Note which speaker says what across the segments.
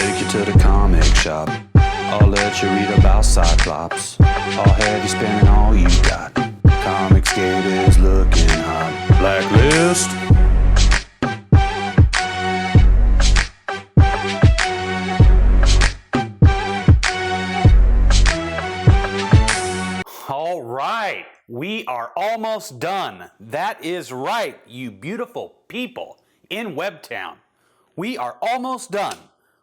Speaker 1: take you to the comic shop. I'll let you read about Cyclops. I'll have you spending all you got. Comics Gate is looking hot. Blacklist.
Speaker 2: All right, we are almost done. That is right, you beautiful people in Webtown. We are almost done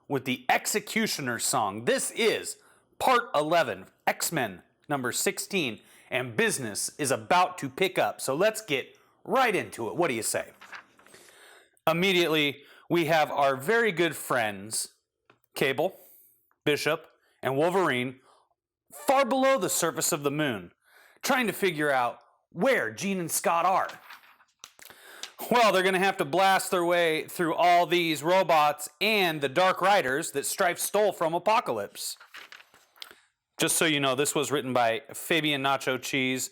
Speaker 2: with the X-CUTIONER'S song. This is part 11, X-Men number 16, and business is about to pick up. So let's get right into it. What do you say? Immediately, we have our very good friends, Cable, Bishop, and Wolverine, far below the surface of the moon, trying to figure out where Jean and Scott are. Well, they're going to have to blast their way through all these robots and the Dark Riders that Stryfe stole from Apocalypse. Just so you know, this was written by Fabian Nacho Cheese,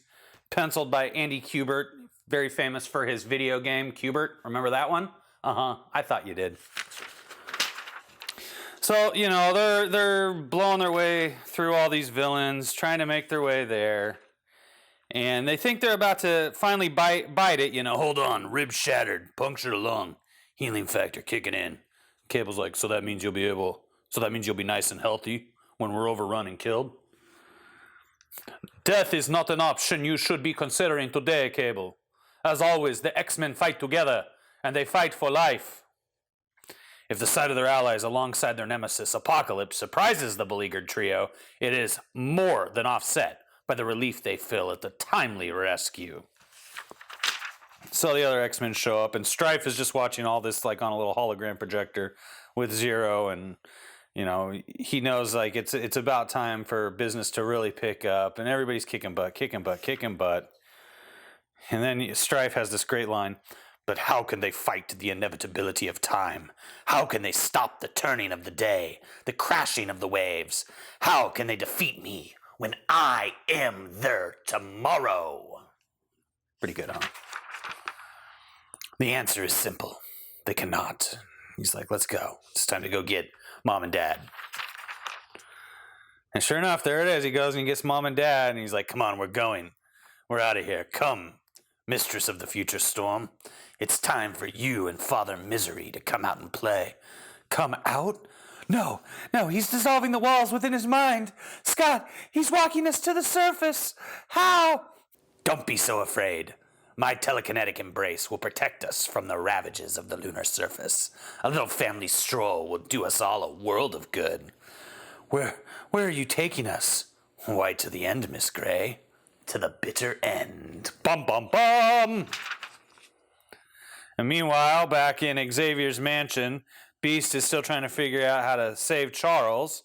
Speaker 2: penciled by Andy Kubert, very famous for his video game, Kubert. Remember that one? I thought you did. So, you know, they're blowing their way through all these villains, trying to make their way there. And they think they're about to finally bite it, you know, hold on, ribs shattered, punctured a lung, healing factor kicking in. Cable's like, so that means you'll be nice and healthy when we're overrun and killed? Death is not an option you should be considering today, Cable. As always, the X-Men fight together, and they fight for life. If the sight of their allies alongside their nemesis, Apocalypse, surprises the beleaguered trio, it is more than offset by the relief they feel at the timely rescue. So the other X-Men show up, and Stryfe is just watching all this like on a little hologram projector with Zero, and you know, he knows like it's about time for business to really pick up, and everybody's kicking butt. And then Stryfe has this great line, but how can they fight the inevitability of time? How can they stop the turning of the day, the crashing of the waves? How can they defeat me when I am their tomorrow? Pretty good, huh? The answer is simple. They cannot. He's like, let's go. It's time to go get Mom and Dad. And sure enough, there it is. He goes and gets Mom and Dad, and he's like, come on, we're going. We're out of here. Come, Mistress of the Future Storm. It's time for you and Father Misery to come out and play. Come out? No, he's dissolving the walls within his mind. Scott, he's walking us to the surface. How? Don't be so afraid. My telekinetic embrace will protect us from the ravages of the lunar surface. A little family stroll will do us all a world of good. Where are you taking us? Why, to the end, Miss Gray. To the bitter end. Bum, bum, bum! And meanwhile, back in Xavier's mansion, Beast is still trying to figure out how to save Charles.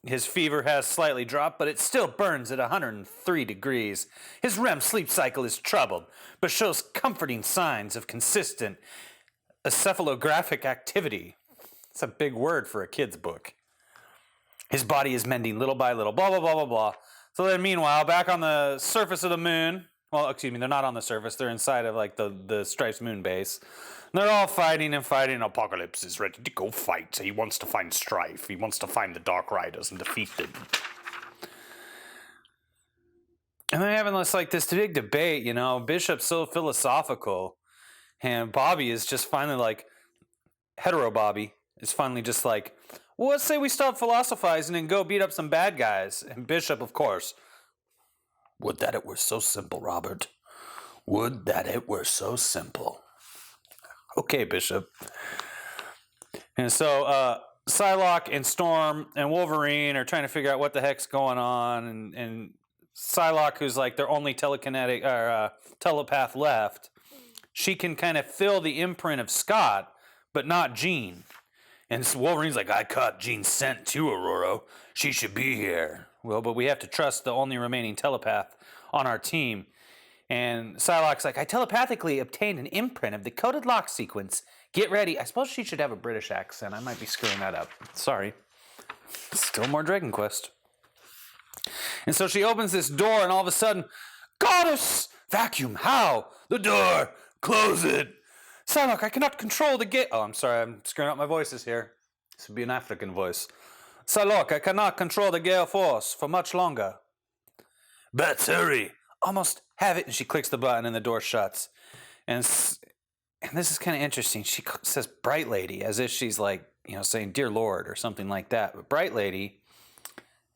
Speaker 2: His fever has slightly dropped, but it still burns at 103 degrees. His REM sleep cycle is troubled, but shows comforting signs of consistent encephalographic activity. It's a big word for a kid's book. His body is mending little by little, blah, blah, blah, blah, blah. So then meanwhile, back on the surface of the moon, well, excuse me, they're not on the surface. They're inside of like the Stryfe's moon base. They're all fighting and fighting. Apocalypse is ready to go fight. He wants to find Stryfe. He wants to find the Dark Riders and defeat them. And they're having this big debate, you know. Bishop's so philosophical. And Bobby is just finally like, hetero Bobby is finally just like, well, let's say we stop philosophizing and go beat up some bad guys. And Bishop, of course, would that it were so simple, Robert. Would that it were so simple. Okay, Bishop. And so Psylocke and Storm and Wolverine are trying to figure out what the heck's going on. And Psylocke, who's like their only telepath left, she can kind of feel the imprint of Scott, but not Jean. And Wolverine's like, I caught Jean's scent too, Aurora. She should be here. Well, but we have to trust the only remaining telepath on our team. And Psylocke's like, I telepathically obtained an imprint of the coded lock sequence. Get ready. I suppose she should have a British accent. I might be screwing that up. Sorry. Still more Dragon Quest. And so she opens this door, and all of a sudden, Goddess! Vacuum, how? The door! Close it! Psylocke, I cannot control the gate. Oh, I'm sorry. I'm screwing up my voices here. This would be an African voice. So look, I cannot control the gale force for much longer. Bets, hurry! Almost have it. And she clicks the button and the door shuts. And this is kind of interesting. She says Bright Lady as if she's like, saying Dear Lord or something like that. But Bright Lady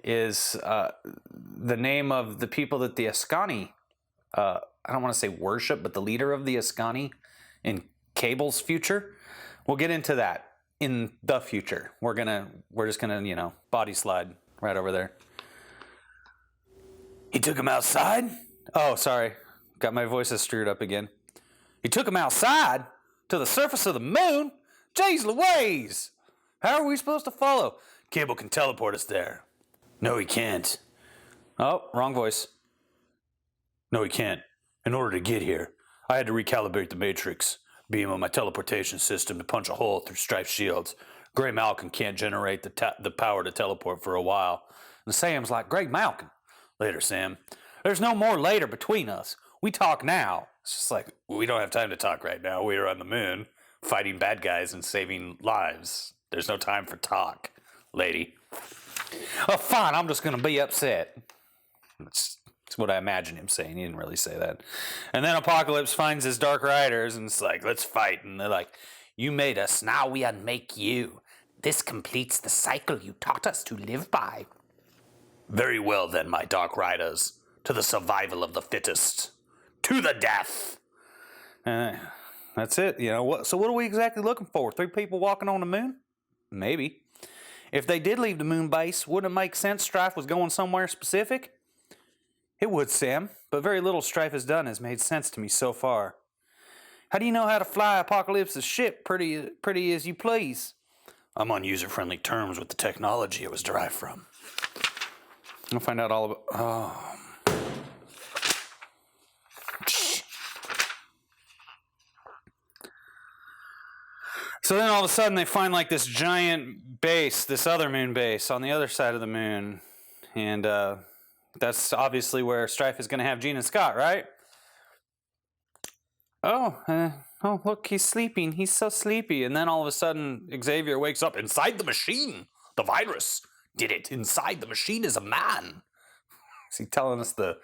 Speaker 2: is the name of the people that the Askani, I don't want to say worship, but the leader of the Askani in Cable's future. We'll get into that in the future. We're just gonna, body slide right over there. He took him outside? Oh, sorry. Got my voices screwed up again. He took him outside? To the surface of the moon? Jeez Louise! How are we supposed to follow? Cable can teleport us there. No, he can't. Oh, wrong voice. No, he can't. In order to get here, I had to recalibrate the Matrix. Beam on my teleportation system to punch a hole through Stryfe's shields. Gray Malkin can't generate the power to teleport for a while. And Sam's like, Greg Malkin. Later, Sam. There's no more later between us. We talk now. It's just like, we don't have time to talk right now. We are on the moon, fighting bad guys and saving lives. There's no time for talk, lady. Oh, fine, I'm just going to be upset. That's what I imagine him saying. He didn't really say that. And then Apocalypse finds his Dark Riders and it's like, let's fight. And they're like, you made us, now we unmake you. This completes the cycle you taught us to live by. Very well then, my Dark Riders. To the survival of the fittest. To the death. That's it. So what are we exactly looking for? 3 people walking on the moon? Maybe. If they did leave the moon base, wouldn't it make sense Stryfe was going somewhere specific? It would, Sam, but very little Stryfe has done has made sense to me so far. How do you know how to fly Apocalypse's ship pretty as you please? I'm on user-friendly terms with the technology it was derived from. I'll find out all about... Oh. So then all of a sudden they find like this giant base, this other moon base on the other side of the moon. And that's obviously where Stryfe is going to have Jean and Scott, right? Oh, look, he's sleeping. He's so sleepy. And then all of a sudden Xavier wakes up inside the machine. The virus did it. Inside the machine is a man. Is he telling us the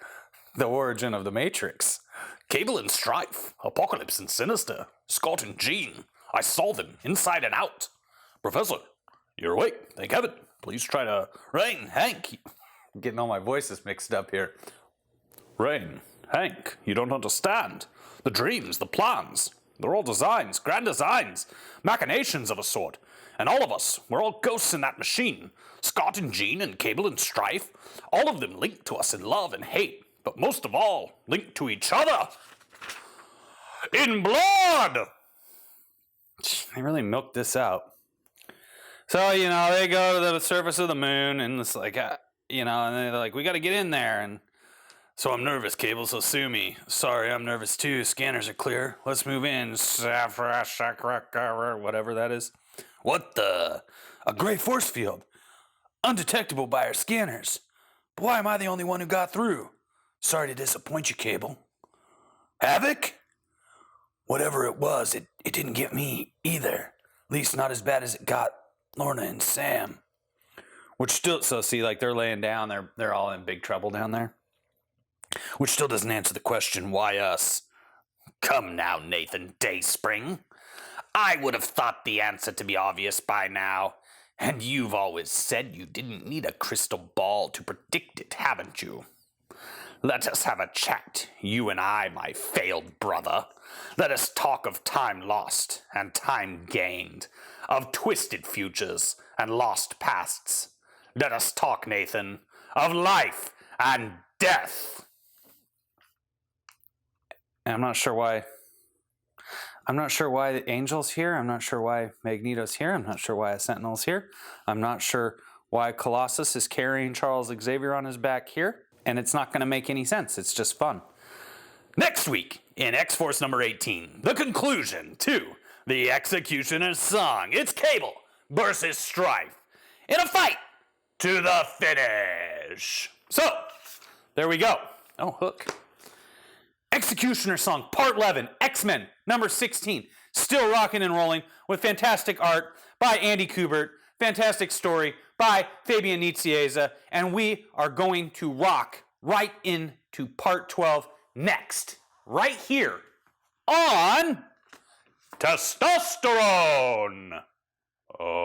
Speaker 2: origin of the Matrix? Cable and Stryfe, Apocalypse and Sinister, Scott and Jean. I saw them inside and out. Professor, you're awake. Thank heaven. Please try to... Rain, Hank. I'm getting all my voices mixed up here. Rain, Hank, you don't understand. The dreams, the plans, they're all designs, grand designs, machinations of a sort. And all of us, we're all ghosts in that machine. Scott and Jean and Cable and Stryfe, all of them linked to us in love and hate, but most of all, linked to each other in blood. They really milked this out. So, they go to the surface of the moon and it's like, and they're like, we got to get in there. And so I'm nervous, Cable, so sue me. Sorry, I'm nervous too. Scanners are clear. Let's move in. Whatever that is. What the? A gray force field. Undetectable by our scanners. But why am I the only one who got through? Sorry to disappoint you, Cable. Havoc? Whatever it was, it didn't get me either. At least not as bad as it got Lorna and Sam. Which still, so see, like they're laying down, they're all in big trouble down there. Which still doesn't answer the question, why us? Come now, Nathan Dayspring. I would have thought the answer to be obvious by now. And you've always said you didn't need a crystal ball to predict it, haven't you? Let us have a chat, you and I, my failed brother. Let us talk of time lost and time gained, of twisted futures and lost pasts. Let us talk, Nathan, of life and death. And I'm not sure why the Angel's here. I'm not sure why Magneto's here. I'm not sure why a Sentinel's here. I'm not sure why Colossus is carrying Charles Xavier on his back here. And it's not going to make any sense. It's just fun. Next week, in X-Force number 18, the conclusion to the X-CUTIONER'S song. It's Cable versus Stryfe in a fight to the finish. So, there we go. Oh, Hook. X-CUTIONER'S song, part 11, X-Men, number 16. Still rocking and rolling with fantastic art by Andy Kubert, Fantastic story by Fabian Nicieza, and we are going to rock right into part 12 next, right here on Testosterone. Oh.